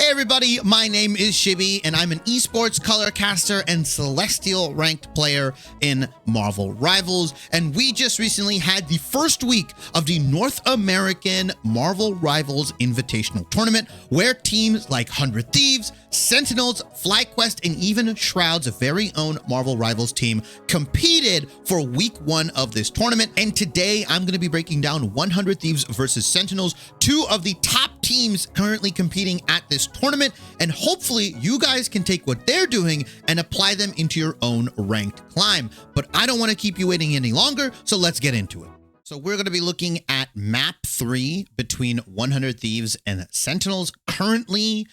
Hey everybody, my name is Shibby and I'm an esports color caster and celestial ranked player in Marvel Rivals, and we just recently had the first week of the North American Marvel Rivals Invitational Tournament, where teams like 100 Thieves, Sentinels, FlyQuest, and even Shroud's very own Marvel Rivals team competed for week one of this tournament. And today I'm going to be breaking down 100 Thieves versus Sentinels, two of the top teams currently competing at this tournament, and hopefully you guys can take what they're doing and apply them into your own ranked climb. But I don't want to keep you waiting any longer, so let's get into it. So we're going to be looking at map 3 between 100 Thieves and Sentinels. Currently,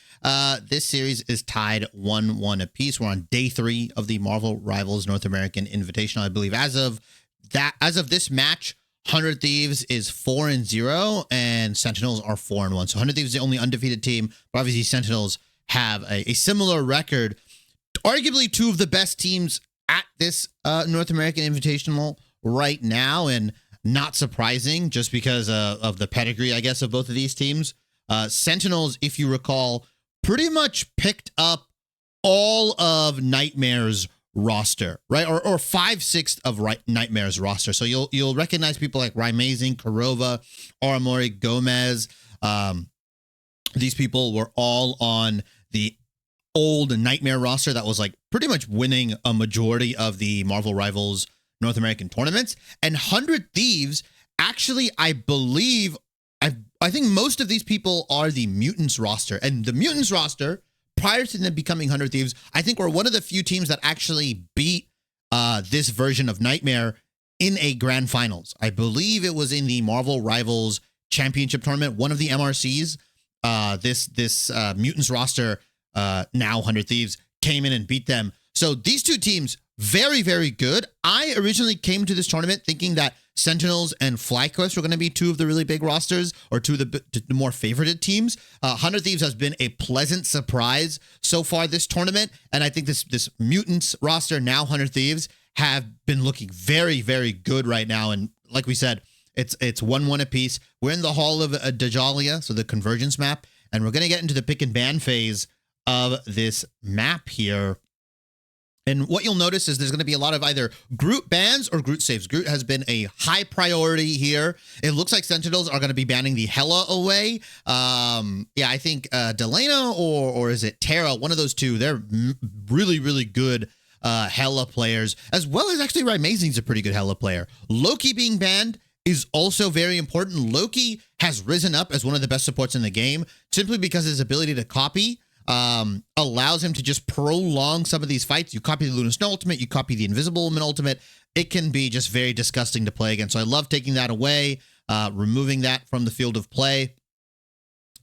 this series is tied 1-1 apiece. We're on day 3 of the Marvel Rivals North American Invitational. I believe as of this match, 100 Thieves is 4-0 and Sentinels are 4-1. So 100 Thieves is the only undefeated team, but obviously Sentinels have a similar record. Arguably two of the best teams at this North American Invitational right now, and not surprising just because of the pedigree, I guess, of both of these teams. Sentinels, if you recall, pretty much picked up all of Nightmare's roster, right? Or 5/6 of Nightmare's roster. So you'll recognize people like Rymazing, Kurova, Aramori, Gomez. These people were all on the old Nightmare roster that was like pretty much winning a majority of the Marvel Rivals North American tournaments. And 100 Thieves, actually, I believe, I think most of these people are the Mutants roster. And the Mutants roster, prior to them becoming 100 Thieves, I think we're one of the few teams that actually beat this version of Nightmare in a grand finals. I believe it was in the Marvel Rivals Championship Tournament, one of the MRCs. This Mutants roster, now 100 Thieves, came in and beat them. So these two teams, very, very good. I originally came to this tournament thinking that Sentinels and FlyQuest were going to be two of the really big rosters, or two of the more favorited teams. 100 Thieves has been a pleasant surprise so far this tournament, and I think this Mutants roster, now 100 Thieves, have been looking very, very good right now. And like we said, it's 1-1 apiece. We're in the Hall of Dajalia, so the convergence map, and we're going to get into the pick and ban phase of this map here. And what you'll notice is there's going to be a lot of either Groot bans or Groot saves. Groot has been a high priority here. It looks like Sentinels are going to be banning the Hela away. Yeah, I think Delana or is it Terra? One of those two. They're really, really good Hela players, as well as actually Rymazing's a pretty good Hela player. Loki being banned is also very important. Loki has risen up as one of the best supports in the game simply because his ability to copy allows him to just prolong some of these fights. You copy the Luna Snow ultimate, you copy the Invisible Woman ultimate. It can be just very disgusting to play against. So I love taking that away, removing that from the field of play.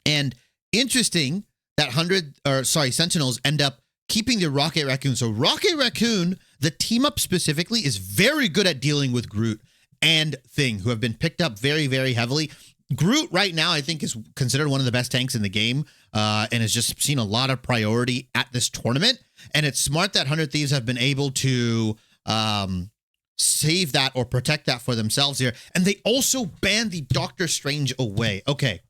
And interesting that Sentinels end up keeping the Rocket Raccoon. So Rocket Raccoon, the team up specifically, is very good at dealing with Groot and Thing, who have been picked up very, very heavily. Groot right now, I think, is considered one of the best tanks in the game, and has just seen a lot of priority at this tournament. And it's smart that 100 Thieves have been able to save that or protect that for themselves here. And they also banned the Doctor Strange away. Okay,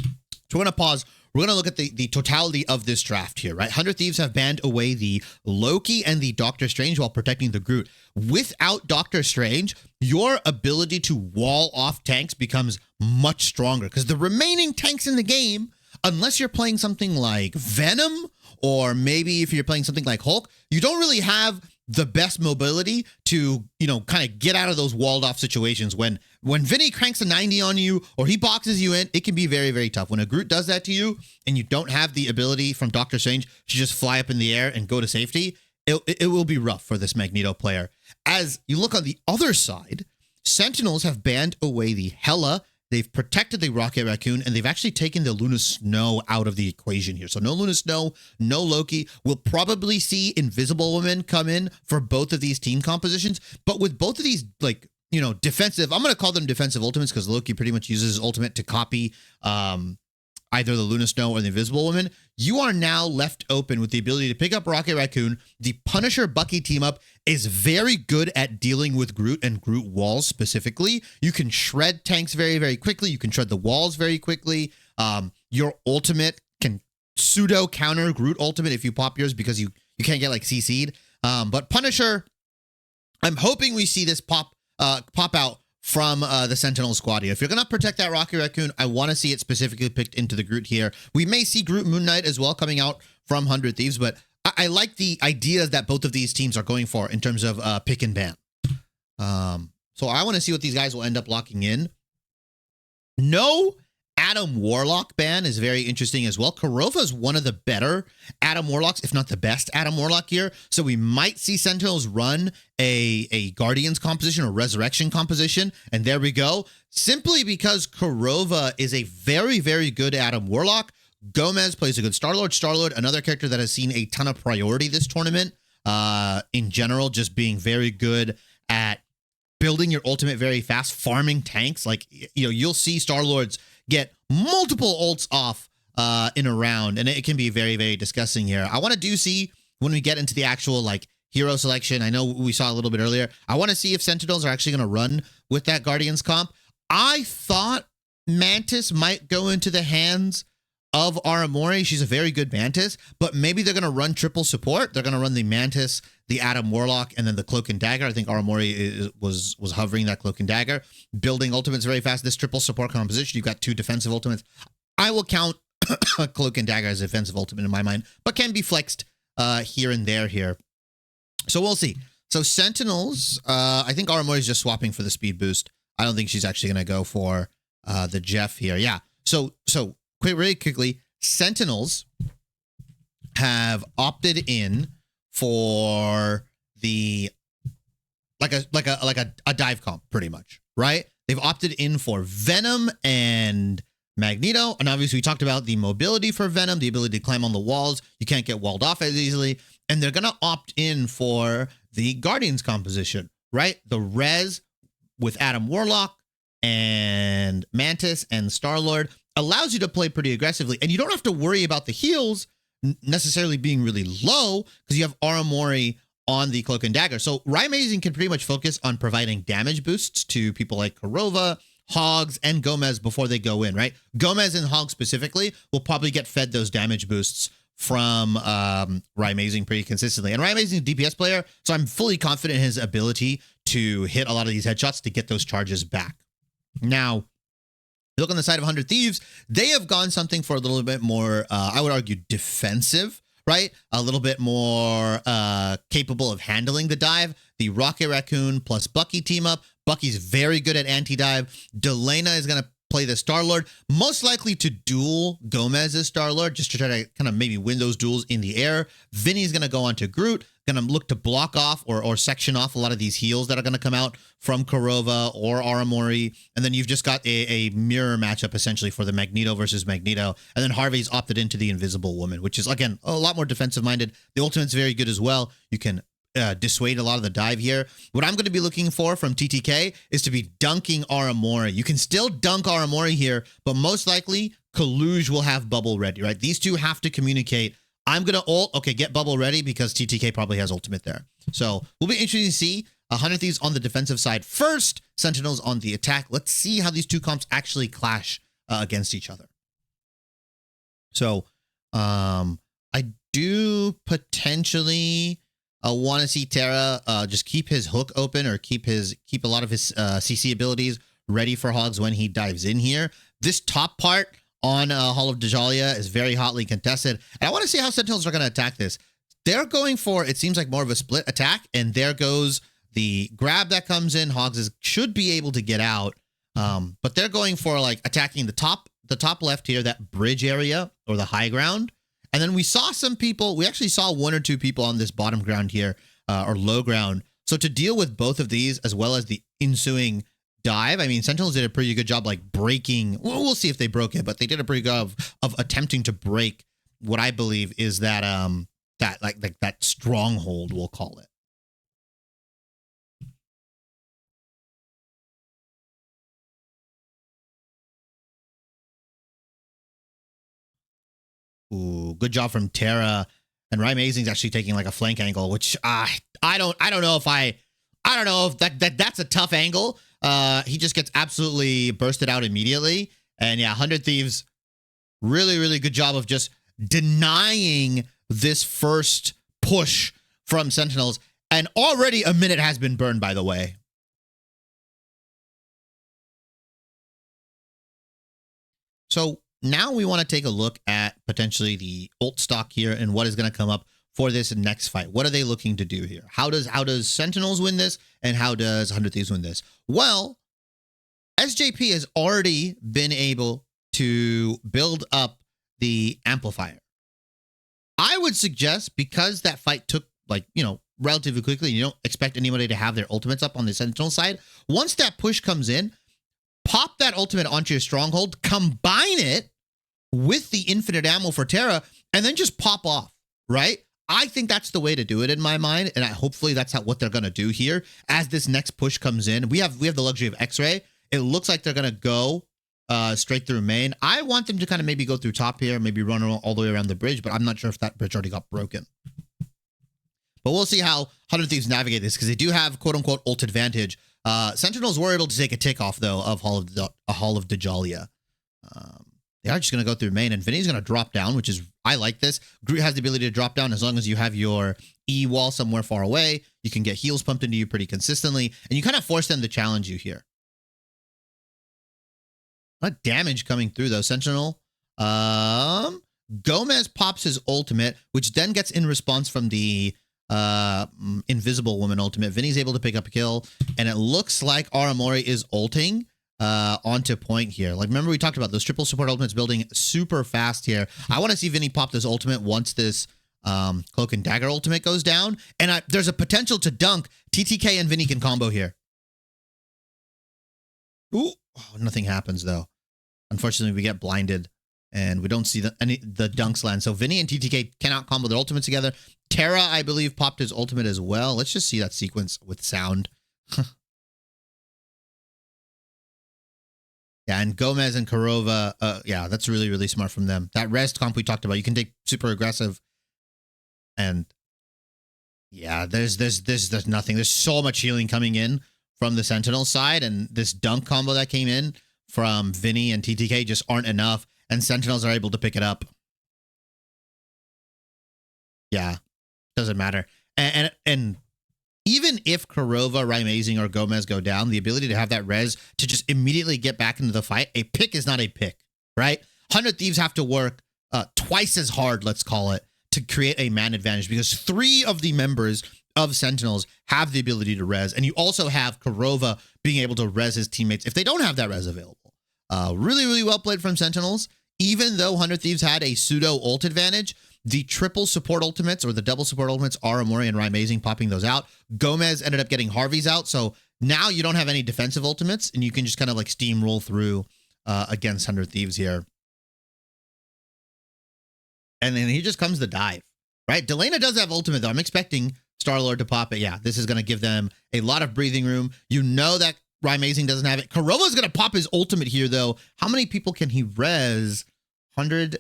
so we're going to pause. We're going to look at the totality of this draft here, right? 100 Thieves have banned away the Loki and the Doctor Strange while protecting the Groot. Without Doctor Strange, your ability to wall off tanks becomes much stronger, because the remaining tanks in the game, unless you're playing something like Venom, or maybe if you're playing something like Hulk, you don't really have the best mobility to, kind of get out of those walled off situations. When Vinny cranks a 90 on you or he boxes you in, it can be very, very tough. When a Groot does that to you and you don't have the ability from Doctor Strange to just fly up in the air and go to safety, it will be rough for this Magneto player. As you look on the other side, Sentinels have banned away the Hela. They've protected the Rocket Raccoon, and they've actually taken the Luna Snow out of the equation here. So no Luna Snow, no Loki. We'll probably see Invisible Woman come in for both of these team compositions. But with both of these, defensive, I'm going to call them defensive ultimates, because Loki pretty much uses his ultimate to copy either the Luna Snow or the Invisible Woman. You are now left open with the ability to pick up Rocket Raccoon. The Punisher Bucky team up is very good at dealing with Groot and Groot walls specifically. You can shred tanks very, very quickly. You can shred the walls very quickly. Your ultimate can pseudo counter Groot ultimate if you pop yours because you can't get like CC'd. But Punisher, I'm hoping we see this pop out from the Sentinel squad here. If you're going to protect that Rocky Raccoon, I want to see it specifically picked into the Groot here. We may see Groot Moon Knight as well coming out from 100 Thieves, but I like the ideas that both of these teams are going for in terms of pick and ban. So I want to see what these guys will end up locking in. No Adam Warlock ban is very interesting as well. Kurova is one of the better Adam Warlocks, if not the best Adam Warlock here. So we might see Sentinels run a Guardians composition or Resurrection composition. And there we go. Simply because Kurova is a very, very good Adam Warlock. Gomez plays a good Star-Lord. Star-Lord, another character that has seen a ton of priority this tournament. In general, just being very good at building your ultimate very fast, farming tanks. Like, you'll see Star-Lords get multiple ults off in a round, and it can be very, very disgusting here. I want to see when we get into the actual like hero selection. I know we saw a little bit earlier. I want to see if Sentinels are actually going to run with that Guardians comp. I thought Mantis might go into the hands of Aramori. She's a very good Mantis, but maybe they're going to run triple support. They're going to run the Mantis, the Adam Warlock, and then the Cloak and Dagger. I think Aramori was hovering that Cloak and Dagger, building ultimates very fast. This triple support composition, you've got 2 defensive ultimates. I will count Cloak and Dagger as a defensive ultimate in my mind, but can be flexed here and there here. So we'll see. So Sentinels, I think Aramori is just swapping for the speed boost. I don't think she's actually going to go for the Jeff here. Yeah. So really quickly, Sentinels have opted in for the like a dive comp, pretty much, right? They've opted in for Venom and Magneto, and obviously we talked about the mobility for Venom, the ability to climb on the walls. You can't get walled off as easily, and they're gonna opt in for the Guardians composition, right? The res with Adam Warlock and Mantis and Star-Lord allows you to play pretty aggressively, and you don't have to worry about the heals necessarily being really low because you have Aramori on the Cloak and Dagger. So Rymazing can pretty much focus on providing damage boosts to people like Kurova, Hogs, and Gomez before they go in, right? Gomez and Hogs specifically will probably get fed those damage boosts from Rymazing pretty consistently. And Rymazing is a DPS player, so I'm fully confident in his ability to hit a lot of these headshots to get those charges back. Now, look on the side of 100 Thieves, they have gone something for a little bit more, I would argue, defensive, right? A little bit more capable of handling the dive. The Rocket Raccoon plus Bucky team up. Bucky's very good at anti-dive. Delena is going to play the Star-Lord, most likely to duel Gomez's Star-Lord, just to try to kind of maybe win those duels in the air. Vinny's going to go on to Groot, going to look to block off or section off a lot of these heals that are going to come out from Kurova or Aramori. And then you've just got a mirror matchup essentially for the Magneto versus Magneto. And then Harvey's opted into the Invisible Woman, which is, again, a lot more defensive minded. The ultimate's very good as well. You can dissuade a lot of the dive here. What I'm going to be looking for from TTK is to be dunking Aramori. You can still dunk Aramori here, but most likely Kaluj will have bubble ready, right? These two have to communicate. I'm going to ult. Okay, get bubble ready because TTK probably has ultimate there. So we'll be interested to see 100 Thieves on the defensive side first, Sentinels on the attack. Let's see how these two comps actually clash against each other. So I do potentially want to see Terra just keep his hook open or keep a lot of his CC abilities ready for Hogs when he dives in here. This top part on Hall of Dajalia is very hotly contested. And I want to see how Sentinels are going to attack this. They're going for, it seems like, more of a split attack. And there goes the grab that comes in. Hogs should be able to get out. But they're going for like attacking the top left here, that bridge area or the high ground. And then we saw some people, we actually saw 1 or 2 people on this bottom ground here, or low ground. So to deal with both of these, as well as the ensuing dive, I mean, Sentinels did a pretty good job like breaking, well, we'll see if they broke it, but they did a pretty good job of attempting to break what I believe is that, that stronghold, we'll call it. Ooh, good job from Terra. And Rymazing's actually taking like a flank angle, which I don't know if that's a tough angle. He just gets absolutely bursted out immediately. And yeah, 100 Thieves, really, really good job of just denying this first push from Sentinels. And already a minute has been burned, by the way. So now we want to take a look at potentially the ult stock here and what is going to come up for this next fight. What are they looking to do here? How does Sentinels win this, and how does 100 Thieves win this? Well, SJP has already been able to build up the amplifier. I would suggest, because that fight took, like, you know, relatively quickly, and you don't expect anybody to have their ultimates up on the Sentinel side, once that push comes in, pop that ultimate onto your stronghold, combine it with the infinite ammo for Terra, and then just pop off, right? I think that's the way to do it in my mind, and hopefully that's what they're going to do here. As this next push comes in, we have the luxury of X-Ray. It looks like they're going to go straight through main. I want them to kind of maybe go through top here, maybe run all the way around the bridge, but I'm not sure if that bridge already got broken. But we'll see how 100 Thieves navigate this, because they do have quote-unquote ult advantage. Sentinels were able to take a tick off, though, of Hall of Dajalia. They are just going to go through main, and Vinny's going to drop down, which is, I like this. Groot has the ability to drop down as long as you have your E wall somewhere far away. You can get heals pumped into you pretty consistently, and you kind of force them to challenge you here. Not damage coming through, though. Sentinel. Gomez pops his ultimate, which then gets in response from the Invisible Woman ultimate. Vinny's able to pick up a kill, and it looks like Aramori is ulting onto point here. Like, remember we talked about those triple support ultimates building super fast here. I want to see Vinny pop this ultimate once this Cloak and Dagger ultimate goes down, and there's a potential to dunk. TTK and Vinny can combo here. Ooh, oh, nothing happens though. Unfortunately, we get blinded and we don't see the dunks land. So Vinny and TTK cannot combo their ultimates together. Terra, I believe, popped his ultimate as well. Let's just see that sequence with sound. Yeah, and Gomez and Kurova, yeah, that's really, really smart from them. That rest comp we talked about, you can take super aggressive, and yeah, there's nothing. There's so much healing coming in from the Sentinel side, and this dunk combo that came in from Vinny and TTK just aren't enough, and Sentinels are able to pick it up. Yeah, doesn't matter. And even if Kurova, Rymazing, or Gomez go down, the ability to have that res to just immediately get back into the fight, a pick is not a pick, right? 100 Thieves have to work twice as hard, let's call it, to create a man advantage, because 3 of the members of Sentinels have the ability to res, and you also have Kurova being able to res his teammates if they don't have that res available. Really, really well played from Sentinels. Even though 100 Thieves had a pseudo ult advantage, the triple support ultimates, or the double support ultimates, Aramori and Rymazing popping those out. Gomez ended up getting Harvey's out, so now you don't have any defensive ultimates, and you can just kind of like steamroll through against 100 Thieves here. And then here just comes the dive, right? Delana does have ultimate, though. I'm expecting Star-Lord to pop it. Yeah, this is going to give them a lot of breathing room. You know that Rymazing doesn't have it. Kurova's going to pop his ultimate here, though. How many people can he res? 100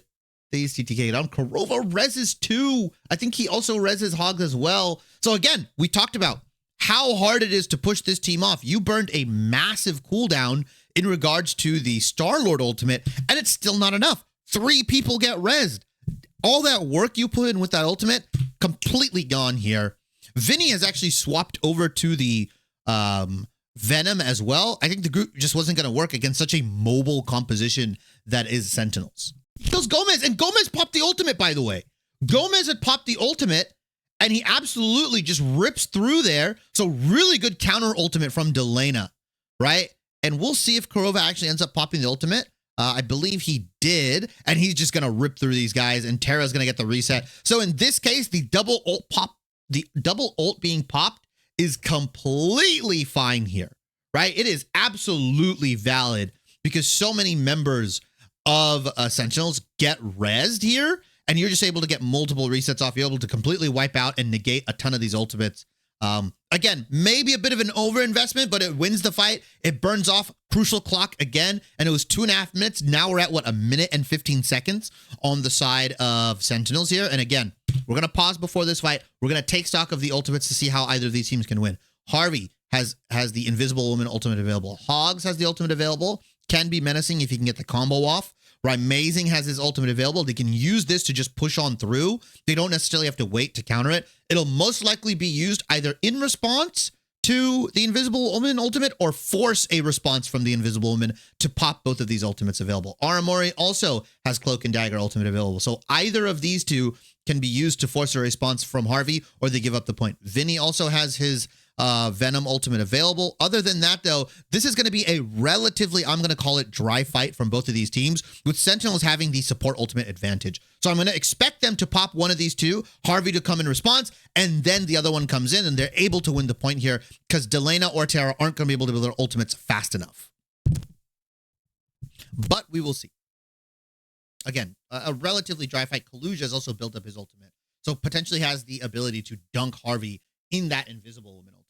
Thieves TTK down. Kurova reses 2. I think he also reses Hogs as well. So again, we talked about how hard it is to push this team off. You burned a massive cooldown in regards to the Star-Lord ultimate, and it's still not enough. 3 people get resed. All that work you put in with that ultimate, completely gone here. Vinny has actually swapped over to the Venom as well. I think the group just wasn't going to work against such a mobile composition that is Sentinels. Goes Gomez, and Gomez popped the ultimate, by the way. Gomez had popped the ultimate, and he absolutely just rips through there. So really good counter ultimate from Delana, right? And we'll see if Kurova actually ends up popping the ultimate. I believe he did, and he's just going to rip through these guys, and Terra's going to get the reset. So in this case, the double ult being popped is completely fine here, right? It is absolutely valid, because so many members of Sentinels get rezzed here, and you're just able to get multiple resets off. You're able to completely wipe out and negate a ton of these ultimates. Again, maybe a bit of an overinvestment, but it wins the fight. It burns off crucial clock again, and it was 2.5 minutes. Now we're at, what, 1 minute and 15 seconds on the side of Sentinels here. And again, we're going to pause before this fight. We're going to take stock of the ultimates to see how either of these teams can win. Harvey has the Invisible Woman ultimate available. Hogs has the ultimate available. Can be menacing if you can get the combo off. Rymazing has his ultimate available. They can use this to just push on through. They don't necessarily have to wait to counter it. It'll most likely be used either in response to the Invisible Woman ultimate or force a response from the Invisible Woman to pop both of these ultimates available. Aramori also has Cloak and Dagger ultimate available. So either of these two can be used to force a response from Harvey, or they give up the point. Vinny also has his Venom ultimate available. Other than that, though, this is going to be a relatively, I'm going to call it, dry fight from both of these teams, with Sentinels having the support ultimate advantage. So I'm going to expect them to pop one of these two, Harvey to come in response, and then the other one comes in, and they're able to win the point here because Delena or Terra aren't going to be able to build their ultimates fast enough. But we will see. Again, a relatively dry fight. Kaluja has also built up his ultimate, so potentially has the ability to dunk Harvey in that Invisible Woman ultimate.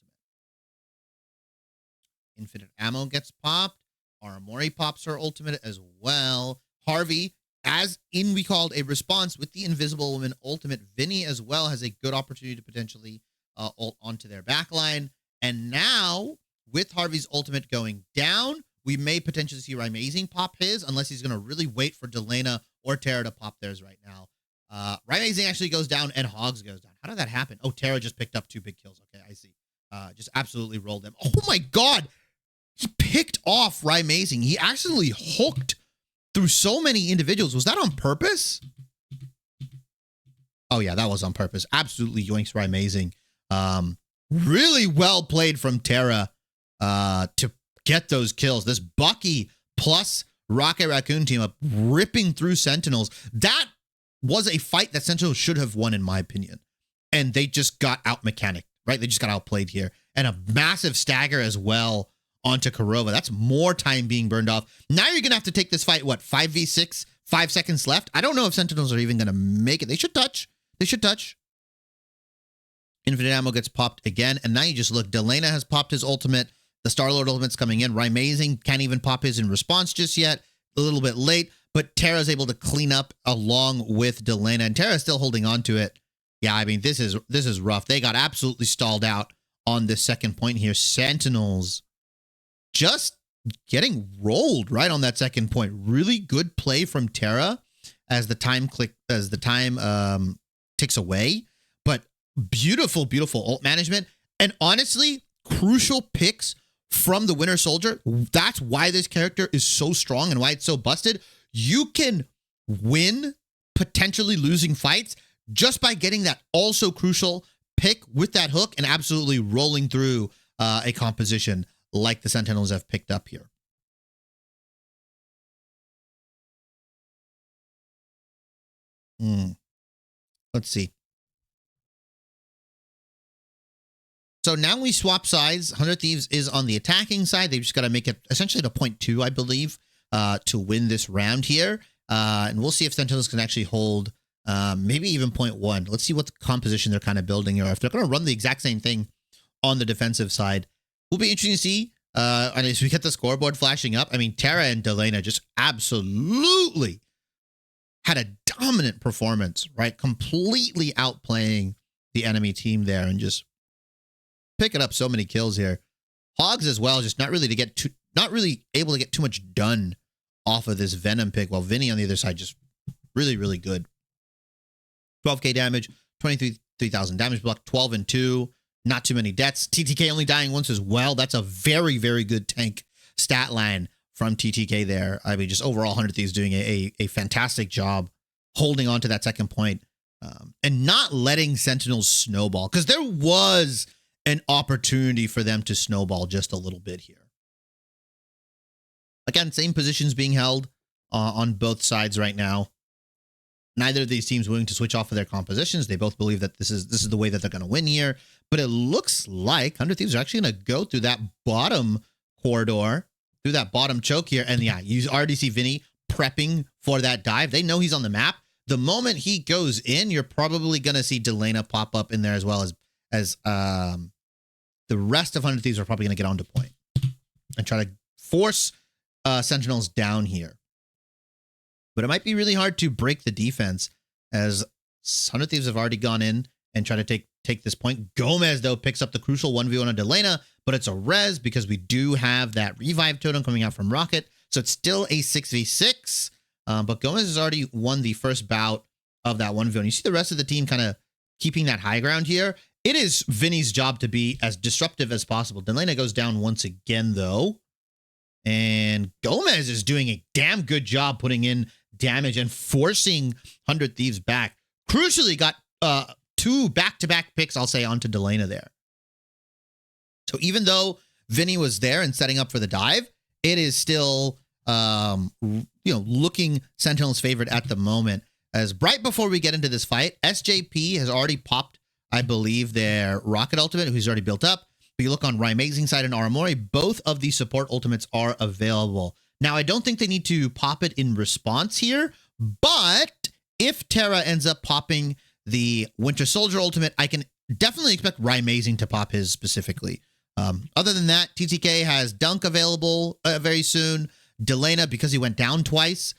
Infinite Ammo gets popped. Aramori pops her ultimate as well. Harvey, as in we called a response with the Invisible Woman ultimate. Vinny as well has a good opportunity to potentially ult onto their backline. And now, with Harvey's ultimate going down, we may potentially see Rymazing pop his, unless he's going to really wait for Delena or Terra to pop theirs right now. Rymazing actually goes down and Hogs goes down. How did that happen? Oh, Terra just picked up 2 big kills. Okay, I see. Just absolutely rolled them. Oh my God. He picked off Rymazing. He actually hooked through so many individuals. Was that on purpose? Oh yeah, that was on purpose. Absolutely yoinks Rymazing. Really well played from Terra to get those kills. This Bucky plus Rocket Raccoon team up ripping through Sentinels. That was a fight that Sentinels should have won, in my opinion. And they just got out mechanicked, right? They just got outplayed here. And a massive stagger as well onto Kurova. That's more time being burned off. Now you're going to have to take this fight, what, 5v6, 5 seconds left? I don't know if Sentinels are even going to make it. They should touch. They should touch. Infinite Ammo gets popped again. And now you just look. Delena has popped his ultimate. The Star-Lord ultimate's coming in. Rymazing can't even pop his in response just yet. A little bit late. But Terra's able to clean up along with Delena. And Terra's still holding on to it. Yeah, I mean, this is rough. They got absolutely stalled out on this second point here. Sentinels just getting rolled right on that second point. Really good play from Terra as the time ticks away. But beautiful, beautiful ult management. And honestly, crucial picks from the Winter Soldier. That's why this character is so strong and why it's so busted. You can win potentially losing fights just by getting that also crucial pick with that hook and absolutely rolling through a composition like the Sentinels have picked up here. Let's see. So now we swap sides. 100 Thieves is on the attacking side. They've just got to make it essentially to 0.2, I believe, to win this round here. And we'll see if Sentinels can actually hold maybe even 0.1. Let's see what the composition they're kind of building here. If they're going to run the exact same thing on the defensive side, will be interesting to see. And as we get the scoreboard flashing up, I mean, Terra and Delena just absolutely had a dominant performance, right? Completely outplaying the enemy team there and just picking up so many kills here. Hogs as well, just not really able to get too much done off of this Venom pick, while Vinny on the other side just really, really good. 12k damage, 23,000 damage block, 12 and 2. Not too many deaths. TTK only dying once as well. That's a very, very good tank stat line from TTK there. I mean, just overall, 100 Thieves doing a fantastic job holding on to that second point and not letting Sentinels snowball, because there was an opportunity for them to snowball just a little bit here. Again, same positions being held on both sides right now. Neither of these teams willing to switch off of their compositions. They both believe that this is the way that they're going to win here. But it looks like 100 Thieves are actually going to go through that bottom corridor, through that bottom choke here. And yeah, you already see Vinny prepping for that dive. They know he's on the map. The moment he goes in, you're probably going to see Delena pop up in there, as well as the rest of 100 Thieves are probably going to get onto point and try to force Sentinels down here. But it might be really hard to break the defense, as 100 Thieves have already gone in and try to take this point. Gomez, though, picks up the crucial 1v1 on Delena, but it's a res because we do have that revive totem coming out from Rocket. So it's still a 6v6. But Gomez has already won the first bout of that 1v1. You see the rest of the team kind of keeping that high ground here. It is Vinny's job to be as disruptive as possible. Delena goes down once again, though. And Gomez is doing a damn good job putting in damage and forcing 100 Thieves back. Crucially, got 2 back-to-back picks, I'll say, onto Delena there. So even though Vinny was there and setting up for the dive, it is still, looking Sentinel's favorite at the moment. As right before we get into this fight, SJP has already popped, I believe, their Rocket Ultimate, who's already built up. If you look on Rymazing side and Aramori, both of the support ultimates are available. Now, I don't think they need to pop it in response here, but if Terra ends up popping the Winter Soldier ultimate, I can definitely expect Rymazing to pop his specifically. Other than that, TTK has Dunk available very soon. Delena, because they went down twice,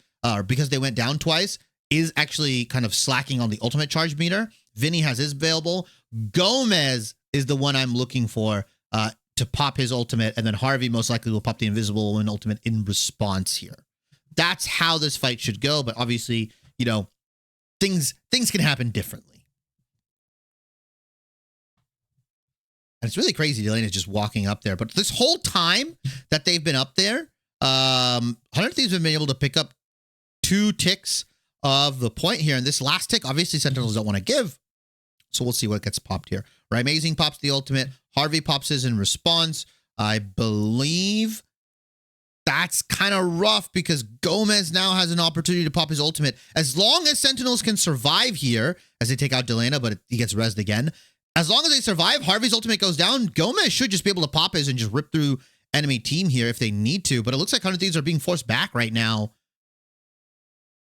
is actually kind of slacking on the ultimate charge meter. Vinny has his available. Gomez is the one I'm looking for to pop his ultimate, and then Harvey most likely will pop the Invisible Woman ultimate in response here. That's how this fight should go, but obviously, things can happen differently. And it's really crazy Delena's just walking up there, but this whole time that they've been up there, 100 Thieves have been able to pick up 2 ticks of the point here, and this last tick, obviously Sentinels don't want to give, so we'll see what gets popped here. Rymazing pops the ultimate. Harvey pops his in response. I believe that's kind of rough because Gomez now has an opportunity to pop his ultimate. As long as Sentinels can survive here, as they take out Delena, but he gets rezzed again. As long as they survive, Harvey's ultimate goes down. Gomez should just be able to pop his and just rip through enemy team here if they need to, but it looks like 100 Thieves are being forced back right now.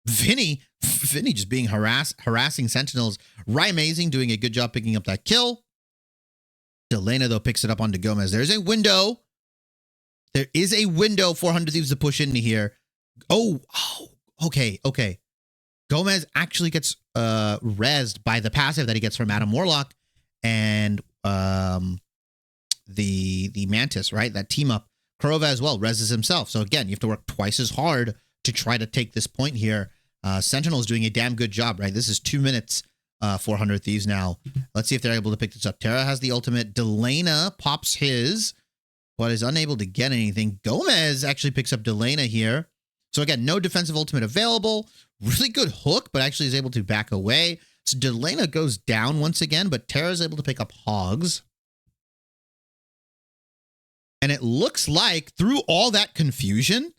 Vinny just being harassing Sentinels. Rymazing doing a good job picking up that kill. Delena, though, picks it up onto Gomez. There's a window. There is a window for 100 Thieves to push into here. Oh, okay. Gomez actually gets rezzed by the passive that he gets from Adam Warlock and the Mantis, right? That team up. Kurova as well rezzes himself. So again, you have to work twice as hard to try to take this point here. Sentinel's doing a damn good job, right? This is 2 minutes for 100 Thieves now. Let's see if they're able to pick this up. Terra has the ultimate. Delena pops his, but is unable to get anything. Gomez actually picks up Delena here. So again, no defensive ultimate available. Really good hook, but actually is able to back away. So Delena goes down once again, but Terra is able to pick up Hogs. And it looks like through all that confusion,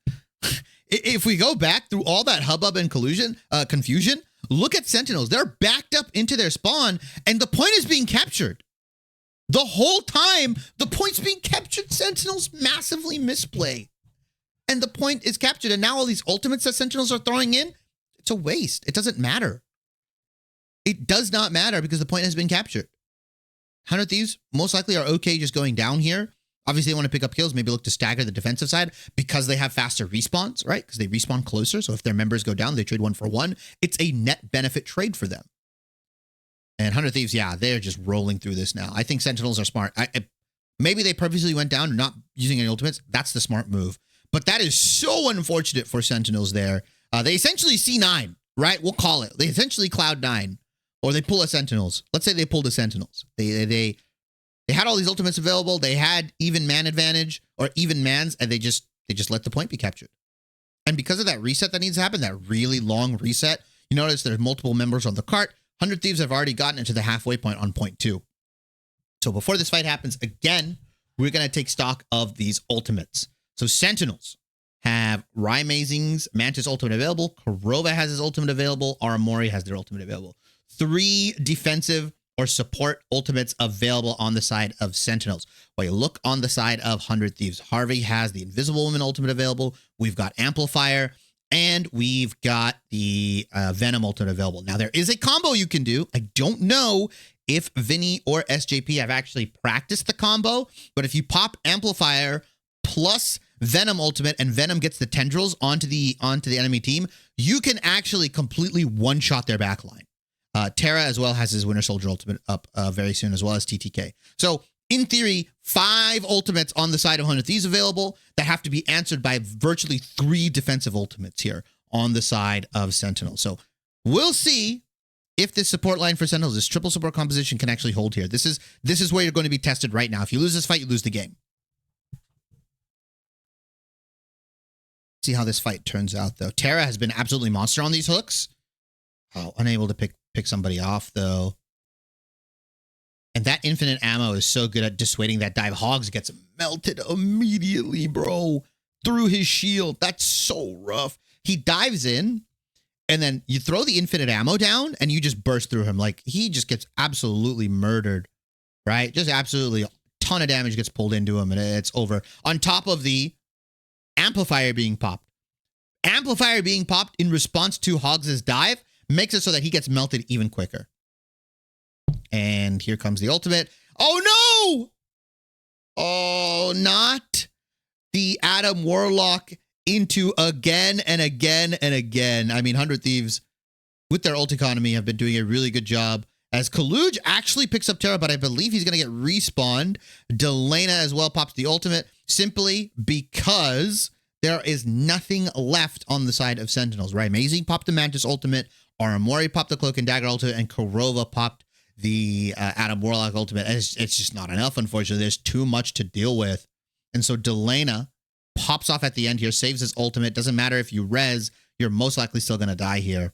if we go back through all that hubbub and confusion, look at Sentinels. They're backed up into their spawn, and the point is being captured. The whole time, the point's being captured. Sentinels massively misplay. And the point is captured. And now all these ultimates that Sentinels are throwing in, it's a waste. It doesn't matter. It does not matter because the point has been captured. 100 Thieves most likely are okay just going down here. Obviously, they want to pick up kills, maybe look to stagger the defensive side because they have faster respawns, right? Because they respawn closer. So if their members go down, they trade 1 for 1. It's a net benefit trade for them. And 100 Thieves, yeah, they're just rolling through this now. I think Sentinels are smart. Maybe they purposely went down not using any ultimates. That's the smart move. But that is so unfortunate for Sentinels there. They essentially C9, right? We'll call it. They essentially Cloud9. Or they pull a Sentinels. Let's say they pulled a Sentinels. They had all these ultimates available. They had even man advantage or even mans, and they just let the point be captured. And because of that reset that needs to happen, that really long reset, you notice there's multiple members on the cart. 100 Thieves have already gotten into the halfway point on point 2. So before this fight happens again, we're going to take stock of these ultimates. So Sentinels have Rymazing's Mantis ultimate available. Kurova has his ultimate available. Aramori has their ultimate available. 3 defensive or support ultimates available on the side of Sentinels. While you look on the side of 100 Thieves, Harvey has the Invisible Woman ultimate available. We've got Amplifier, and we've got the Venom ultimate available. Now, there is a combo you can do. I don't know if Vinny or SJP have actually practiced the combo, but if you pop Amplifier plus Venom ultimate and Venom gets the tendrils onto the enemy team, you can actually completely one-shot their backline. Terra as well has his Winter Soldier ultimate up very soon, as well as TTK. So in theory, 5 ultimates on the side of 100 Thieves available that have to be answered by virtually 3 defensive ultimates here on the side of Sentinel. So we'll see if this support line for Sentinels, this triple support composition, can actually hold here. This is where you're going to be tested right now. If you lose this fight, you lose the game. See how this fight turns out, though. Terra has been absolutely monster on these hooks. Oh, unable to pick somebody off, though. And that infinite ammo is so good at dissuading that dive. Hogs gets melted immediately, bro, through his shield. That's so rough. He dives in, and then you throw the infinite ammo down, and you just burst through him. Like, he just gets absolutely murdered, right? Just absolutely a ton of damage gets pulled into him, and it's over. On top of the amplifier being popped. Amplifier being popped in response to Hogs' dive makes it so that he gets melted even quicker. And here comes the ultimate. Oh, no! Oh, not the Adam Warlock into again and again and again. I mean, 100 Thieves, with their ult economy, have been doing a really good job. As Kaluj actually picks up Terra, but I believe he's going to get respawned. Delana as well pops the ultimate, simply because there is nothing left on the side of Sentinels, right? Amazing popped the Mantis ultimate, Aramori popped the Cloak and Dagger ultimate, and Korova popped the Adam Warlock ultimate. It's just not enough, unfortunately. There's too much to deal with. And so Delana pops off at the end here, saves his ultimate. Doesn't matter if you res, you're most likely still going to die here.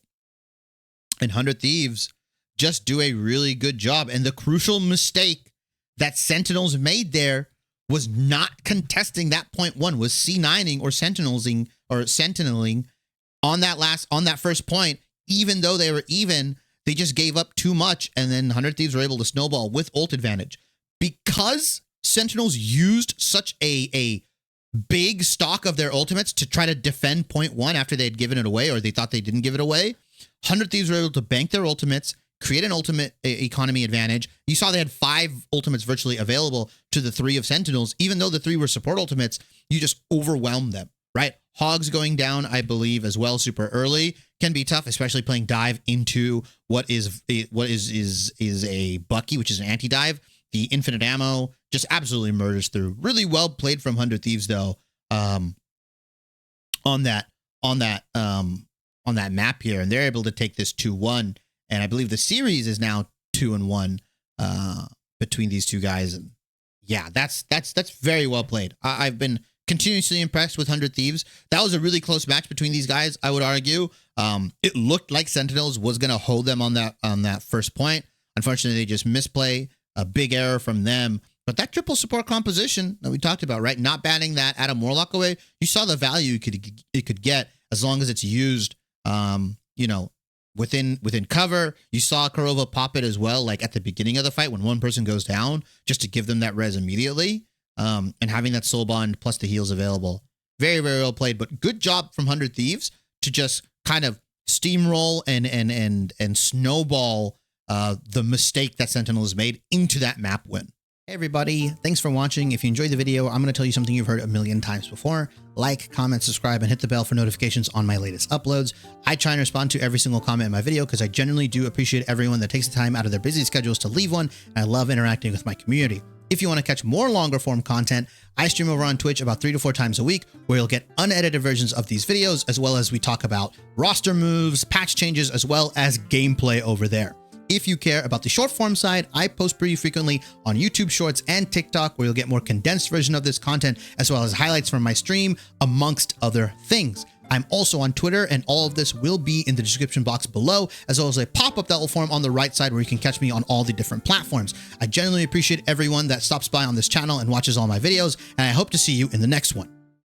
And 100 Thieves just do a really good job. And the crucial mistake that Sentinels made there was not contesting that point one, was C9ing or sentineling on that first point. Even though they were even, they just gave up too much, and then 100 Thieves were able to snowball with ult advantage. Because Sentinels used such a big stock of their ultimates to try to defend point one after they had given it away, or they thought they didn't give it away, 100 Thieves were able to bank their ultimates, create an ultimate economy advantage. You saw they had 5 ultimates virtually available to the 3 of Sentinels. Even though the 3 were support ultimates, you just overwhelmed them, right? Hogs going down, I believe, as well, super early can be tough, especially playing dive into what is a Bucky, which is an anti-dive. The infinite ammo just absolutely murders through. Really well played from 100 Thieves, though, on that map here, and they're able to take this 2-1. And I believe the series is now 2-1 between these two guys. And yeah, that's very well played. I've been continuously impressed with 100 Thieves. That was a really close match between these guys, I would argue. It looked like Sentinels was going to hold them on that first point. Unfortunately, they just misplay. A big error from them. But that triple support composition that we talked about, right? Not banning that Adam Warlock away. You saw the value it could get as long as it's used, within cover. You saw Korova pop it as well, like at the beginning of the fight when one person goes down, just to give them that res immediately. And having that soul bond plus the heals available. Very, very well played, but good job from 100 Thieves to just kind of steamroll and snowball the mistake that Sentinels made into that map win. Hey everybody, thanks for watching. If you enjoyed the video, I'm going to tell you something you've heard a million times before. Like, comment, subscribe, and hit the bell for notifications on my latest uploads. I try and respond to every single comment in my video because I genuinely do appreciate everyone that takes the time out of their busy schedules to leave one, and I love interacting with my community. If you want to catch more longer form content, I stream over on Twitch about 3 to 4 times a week, where you'll get unedited versions of these videos, as well as we talk about roster moves, patch changes, as well as gameplay over there. If you care about the short form side, I post pretty frequently on YouTube Shorts and TikTok, where you'll get more condensed version of this content, as well as highlights from my stream, amongst other things. I'm also on Twitter, and all of this will be in the description box below, as well as a pop-up that will form on the right side where you can catch me on all the different platforms. I genuinely appreciate everyone that stops by on this channel and watches all my videos, and I hope to see you in the next one.